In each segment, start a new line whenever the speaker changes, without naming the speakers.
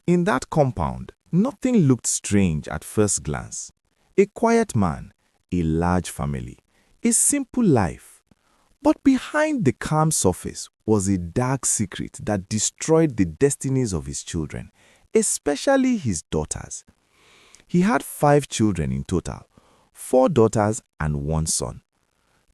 In that compound, nothing looked strange at first glance. A quiet man, a large family, a simple life. But behind the calm surface was a dark secret that destroyed the destinies of his children, especially his daughters. He had 5 children in total, 4 daughters and 1 son.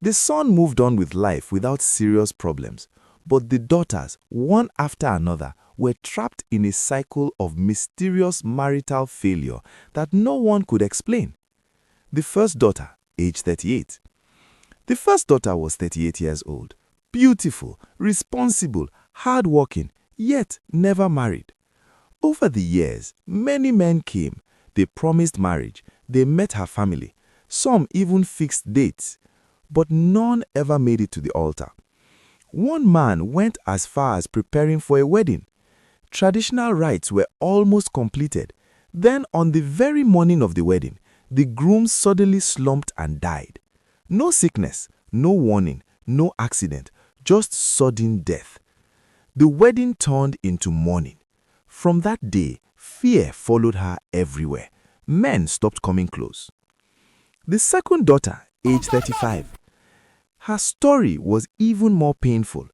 The son moved on with life without serious problems, but the daughters, one after another, were trapped in a cycle of mysterious marital failure that no one could explain. The first daughter, age 38. The first daughter was 38 years old, beautiful, responsible, hardworking, yet never married. Over the years, many men came. They promised marriage. They met her family. Some even fixed dates. But none ever made it to the altar. One man went as far as preparing for a wedding. Traditional rites were almost completed. Then, on the very morning of the wedding, the groom suddenly slumped and died. No sickness, no warning, no accident, just sudden death. The wedding turned into mourning. From that day, fear followed her everywhere. Men stopped coming close. The second daughter, age 35. Her story was even more painful.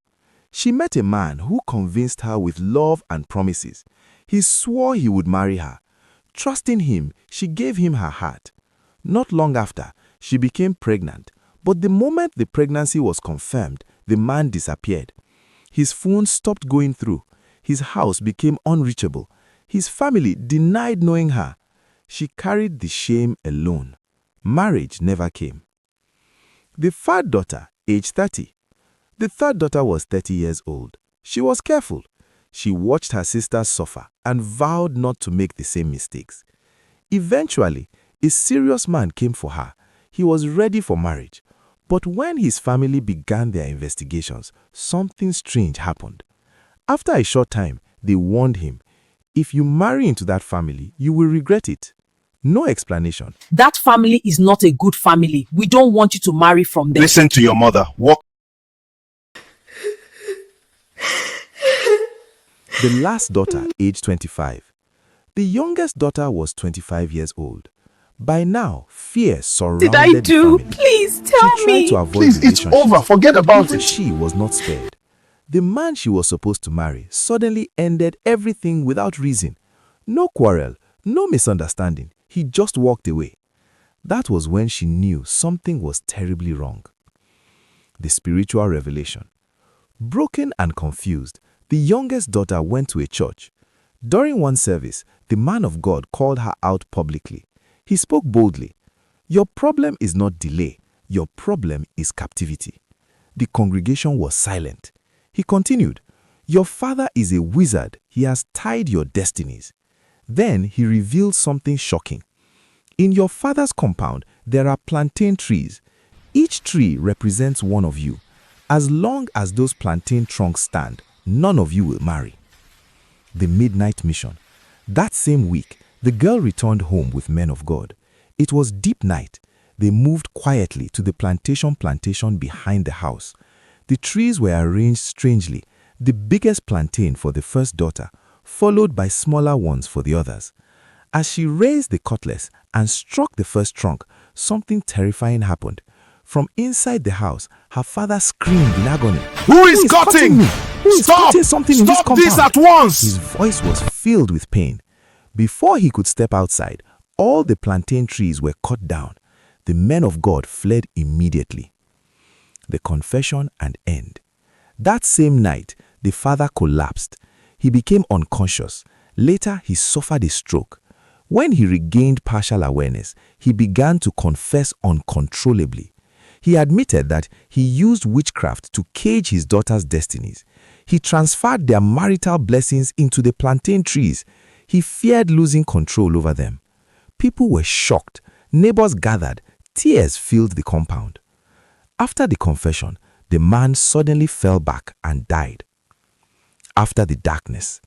She met a man who convinced her with love and promises. He swore he would marry her. Trusting him, she gave him her heart. Not long after, she became pregnant. But the moment the pregnancy was confirmed, the man disappeared. His phone stopped going through. His house became unreachable. His family denied knowing her. She carried the shame alone. Marriage never came. The third daughter, age 30. The third daughter was 30 years old. She was careful. She watched her sisters suffer and vowed not to make the same mistakes. Eventually, a serious man came for her. He was ready for marriage. But when his family began their investigations, something strange happened. After a short time, they warned him, "If you marry into that family, you will regret it." No explanation.
That family is not a good family. We don't want you to marry from them.
Listen to your mother. Walk.
The last daughter, age 25. The youngest daughter was 25 years old. By now, fear surrounded
Did I do?
the family.
Please tell
She tried
me.
to avoid
Please, it's
relationships,
over. Forget about
but
it.
she was not spared. The man she was supposed to marry suddenly ended everything without reason. No quarrel, no misunderstanding. He just walked away. That was when she knew something was terribly wrong. The spiritual revelation. Broken and confused, the youngest daughter went to a church. During one service, the man of God called her out publicly. He spoke boldly. "Your problem is not delay. Your problem is captivity." The congregation was silent. He continued, "Your father is a wizard. He has tied your destinies." Then he revealed something shocking. In your father's compound, there are plantain trees. Each tree represents one of you. As long as those plantain trunks stand, none of you will marry. The midnight mission. That same week, the girl returned home with men of God. It was deep night. They moved quietly to the plantation behind the house. The trees were arranged strangely, the biggest plantain for the first daughter, followed by smaller ones for the others. As she raised the cutlass and struck the first trunk, something terrifying happened. From inside the house, her father screamed in agony.
Who is cutting
me? Who is
Stop!
cutting something in this
Stop
compound?
this at once!
His voice was filled with pain. Before he could step outside, all the plantain trees were cut down. The men of God fled immediately. The confession and end. That same night, the father collapsed. He became unconscious. Later, he suffered a stroke. When he regained partial awareness, he began to confess uncontrollably. He admitted that he used witchcraft to cage his daughter's destinies. He transferred their marital blessings into the plantain trees. He feared losing control over them. People were shocked. Neighbors gathered. Tears filled the compound. After the confession, the man suddenly fell back and died. After the darkness,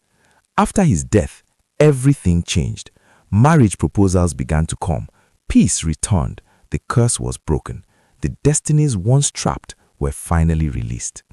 after his death, everything changed. Marriage proposals began to come. Peace returned. The curse was broken. The destinies once trapped were finally released.